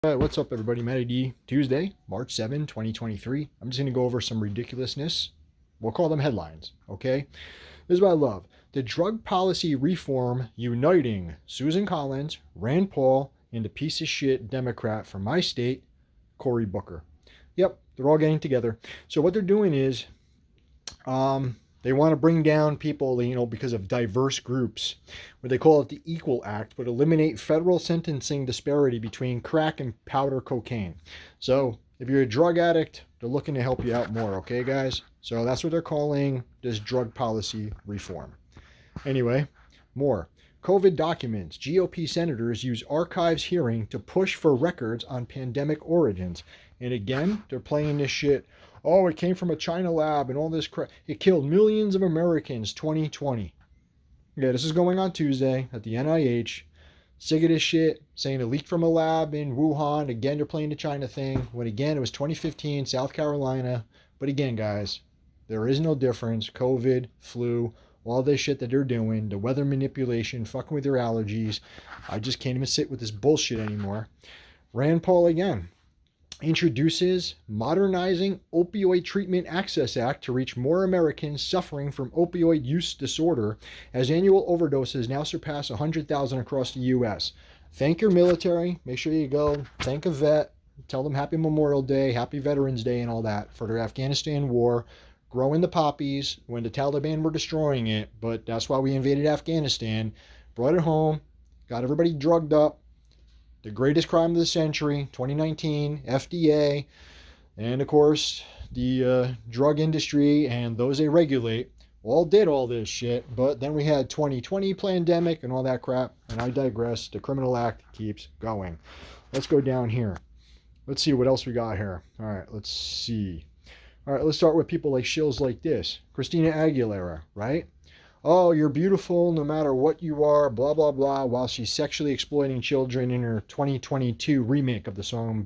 What's up, everybody? Matty D. Tuesday, March 7, 2023. I'm just going to go over some ridiculousness. We'll call them headlines, okay? This is what I love. The drug policy reform uniting Susan Collins, Rand Paul, and the piece of shit Democrat from my state, Cory Booker. Yep, they're all getting together. So what they're doing is they want to bring down people, because of diverse groups, where they call it the Equal Act, but eliminate federal sentencing disparity between crack and powder cocaine. So if you're a drug addict, they're looking to help you out more, okay, guys? So that's what they're calling this drug policy reform. Anyway, more. COVID documents. GOP senators use archives hearing to push for records on pandemic origins. And again, they're playing this shit. Oh, it came from a China lab and all this crap. It killed millions of Americans, 2020. Yeah, this is going on Tuesday at the NIH. Sick of this shit, saying it leaked from a lab in Wuhan. Again, they're playing the China thing. When again, it was 2015, South Carolina. But again, guys, there is no difference. COVID, flu, all this shit that they're doing, the weather manipulation, fucking with your allergies. I just can't even sit with this bullshit anymore. Rand Paul again introduces Modernizing Opioid Treatment Access Act to reach more Americans suffering from opioid use disorder, as annual overdoses now surpass 100,000 across the U.S. Thank your military. Make sure you go thank a vet. Tell them Happy Memorial Day, Happy Veterans Day, and all that for their Afghanistan war. Growing the poppies when the Taliban were destroying it, but that's why we invaded Afghanistan. Brought it home, got everybody drugged up. The greatest crime of the century, 2019, FDA, and of course the drug industry and those they regulate all did all this shit. But then we had 2020 pandemic and all that crap, and I digress. The criminal act keeps going. Let's go down here. Let's see what else we got here. All right, let's see. All right, let's start with people like shills like this. Christina Aguilera, right? Oh, you're beautiful no matter what you are, blah, blah, blah, while she's sexually exploiting children in her 2022 remake of the song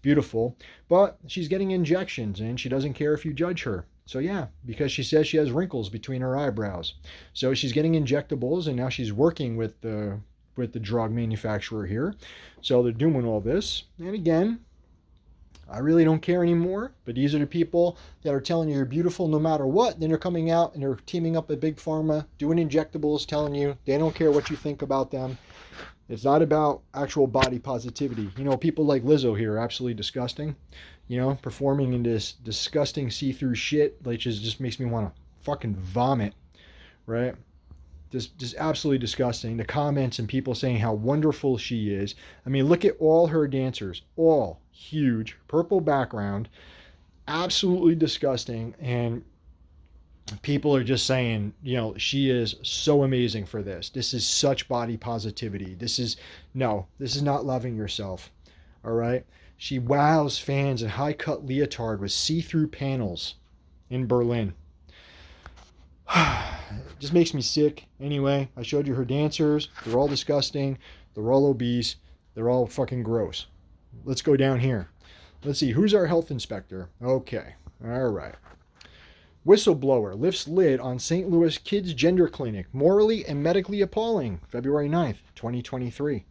Beautiful. But she's getting injections and she doesn't care if you judge her. So yeah, because she says she has wrinkles between her eyebrows. So she's getting injectables and now she's working with the drug manufacturer here. So they're doing all this. And again, I really don't care anymore, but these are the people that are telling you you're beautiful no matter what. Then they're coming out and they're teaming up with Big Pharma, doing injectables, telling you they don't care what you think about them. It's not about actual body positivity. People like Lizzo here are absolutely disgusting. Performing in this disgusting see-through shit, like just makes me want to fucking vomit, right? Just absolutely disgusting. The comments and people saying how wonderful she is. I mean, look at all her dancers. All huge. Purple background. Absolutely disgusting. And people are just saying, she is so amazing for this. This is such body positivity. This is not loving yourself. All right? She wows fans in high-cut leotard with see-through panels in Berlin. It just makes me sick. Anyway, I showed you her dancers. They're all disgusting. They're all obese. They're all fucking gross. Let's go down here. Let's see. Who's our health inspector? Okay. All right. Whistleblower lifts lid on St. Louis kids' gender clinic. Morally and medically appalling. February 9th, 2023.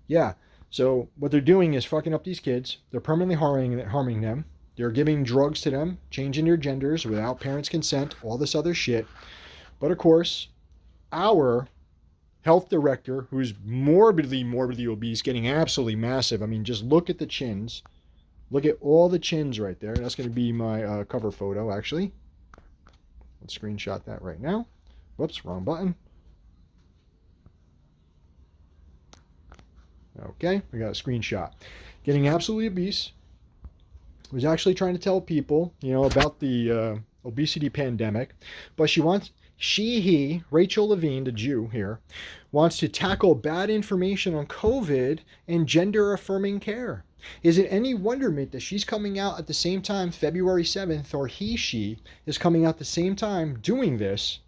Yeah. So what they're doing is fucking up these kids. They're permanently harming them. They're giving drugs to them, changing their genders without parents' consent, all this other shit. But of course, our health director, who's morbidly obese, getting absolutely massive. I mean, just look at the chins. Look at all the chins right there. That's going to be my cover photo, actually. Let's screenshot that right now. Whoops, wrong button. Okay, we got a screenshot. Getting absolutely obese. Was actually trying to tell people, about the obesity pandemic, but Rachel Levine, the Jew here, wants to tackle bad information on COVID and gender-affirming care. Is it any wonderment that she's coming out at the same time, February 7th, or she is coming out at the same time doing this,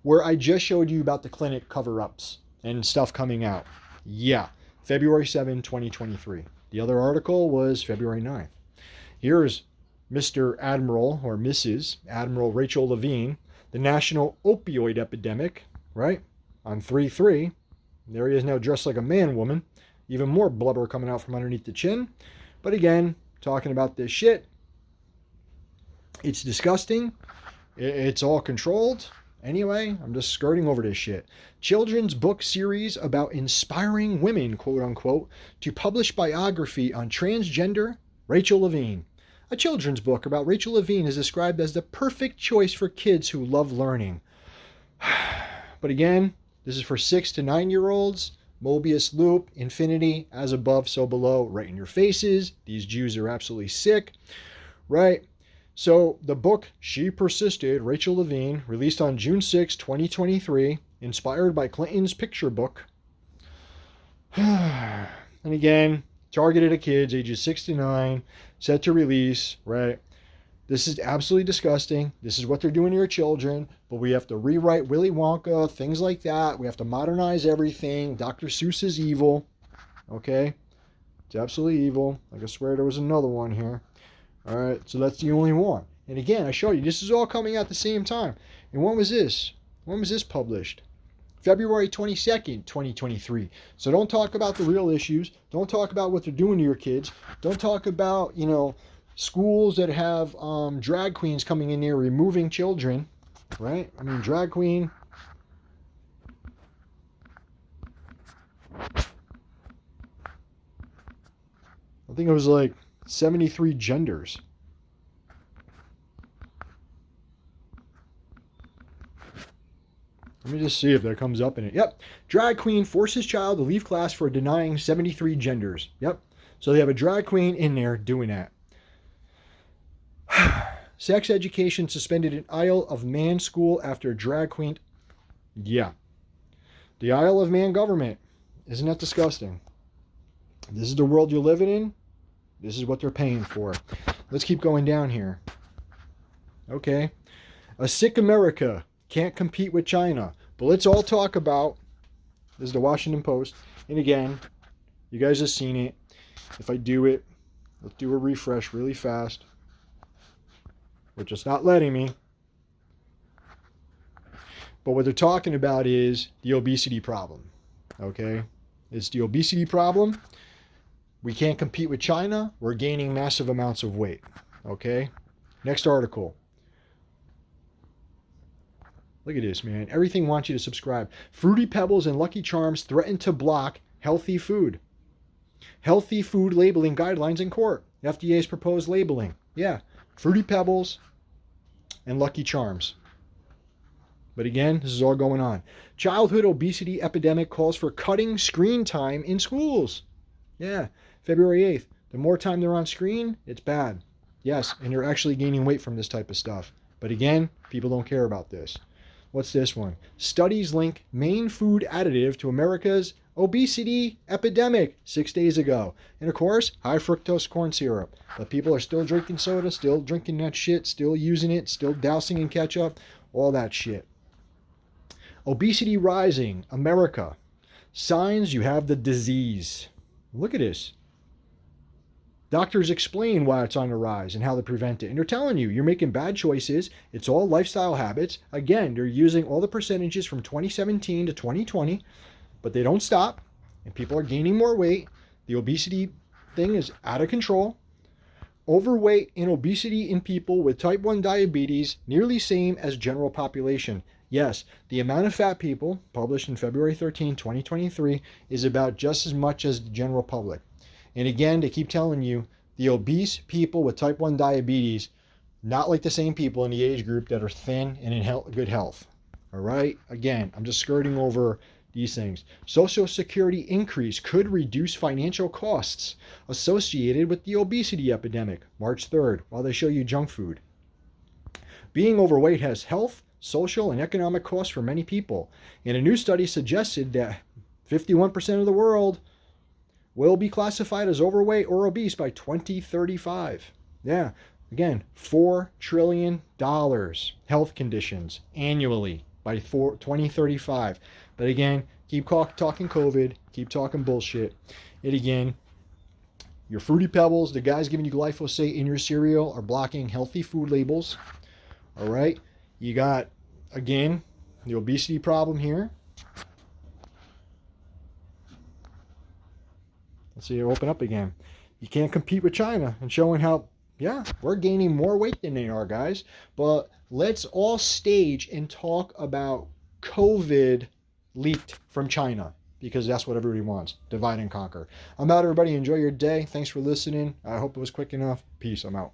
where I just showed you about the clinic cover-ups and stuff coming out? Yeah, February 7, 2023. The other article was February 9th. Here's Mr. Admiral or Mrs. Admiral Rachel Levine, the national opioid epidemic, right? On 3/3. There he is now dressed like a man woman. Even more blubber coming out from underneath the chin. But again, talking about this shit. It's disgusting. It's all controlled. Anyway, I'm just skirting over this shit. Children's book series about inspiring women, quote unquote, to publish biography on transgender Rachel Levine. A children's book about Rachel Levine is described as the perfect choice for kids who love learning. But again, this is for 6 to 9-year-olds. Mobius loop, infinity, as above, so below, right in your faces. These Jews are absolutely sick, right? So the book She Persisted, Rachel Levine, released on June 6, 2023, inspired by Clinton's picture book. And again, targeted at kids ages 6 to 9, set to release, right? This is absolutely disgusting. This is what they're doing to your children, but we have to rewrite Willy Wonka, things like that. We have to modernize everything. Dr. Seuss is evil, okay? It's absolutely evil. I swear there was another one here. All right, so that's the only one. And again, I showed you, this is all coming at the same time. And when was this? When was this published? February 22nd, 2023. So don't talk about the real issues. Don't talk about what they're doing to your kids. Don't talk about, schools that have drag queens coming in there removing children, right? I mean, drag queen. I think it was like 73 genders. Let me just see if that comes up in it. Yep. Drag queen forces child to leave class for denying 73 genders. Yep. So they have a drag queen in there doing that. Sex education suspended in Isle of Man school after drag queen. Yeah. The Isle of Man government. Isn't that disgusting? This is the world you're living in. This is what they're paying for. Let's keep going down here. Okay. A sick America can't compete with China. But let's all talk about, this is the Washington Post. And again, you guys have seen it. If I do it, let's do a refresh really fast. Which is not letting me. But what they're talking about is the obesity problem. Okay? It's the obesity problem. We can't compete with China. We're gaining massive amounts of weight. Okay? Next article. Look at this, man. Everything wants you to subscribe. Fruity Pebbles and Lucky Charms threaten to block healthy food. Healthy food labeling guidelines in court. FDA's proposed labeling. Yeah. Fruity Pebbles and Lucky Charms. But again, this is all going on. Childhood obesity epidemic calls for cutting screen time in schools. Yeah. February 8th. The more time they're on screen, it's bad. Yes, and you're actually gaining weight from this type of stuff. But again, people don't care about this. What's this one? Studies link main food additive to America's obesity epidemic 6 days ago. And of course, high fructose corn syrup. But people are still drinking soda, still drinking that shit, still using it, still dousing in ketchup, all that shit. Obesity rising, America. Signs you have the disease. Look at this. Doctors explain why it's on the rise and how to prevent it. And they're telling you, you're making bad choices. It's all lifestyle habits. Again, they're using all the percentages from 2017 to 2020, but they don't stop. And people are gaining more weight. The obesity thing is out of control. Overweight and obesity in people with type 1 diabetes, nearly same as general population. Yes, the amount of fat people, published in February 13, 2023, is about just as much as the general public. And again, they keep telling you the obese people with type 1 diabetes, not like the same people in the age group that are thin and in good health. All right? Again, I'm just skirting over these things. Social Security increase could reduce financial costs associated with the obesity epidemic, March 3rd, while they show you junk food. Being overweight has health, social, and economic costs for many people. And a new study suggested that 51% of the world will be classified as overweight or obese by 2035. Yeah, again, $4 trillion health conditions annually by 2035. But again, keep talking COVID, keep talking bullshit. And again, your Fruity Pebbles, the guys giving you glyphosate in your cereal are blocking healthy food labels. All right, you got, again, the obesity problem here. Let's see it open up again. You can't compete with China, and showing how, yeah, we're gaining more weight than they are, guys. But let's all stage and talk about COVID leaked from China, because that's what everybody wants. Divide and conquer. I'm out, everybody. Enjoy your day. Thanks for listening. I hope it was quick enough. Peace. I'm out.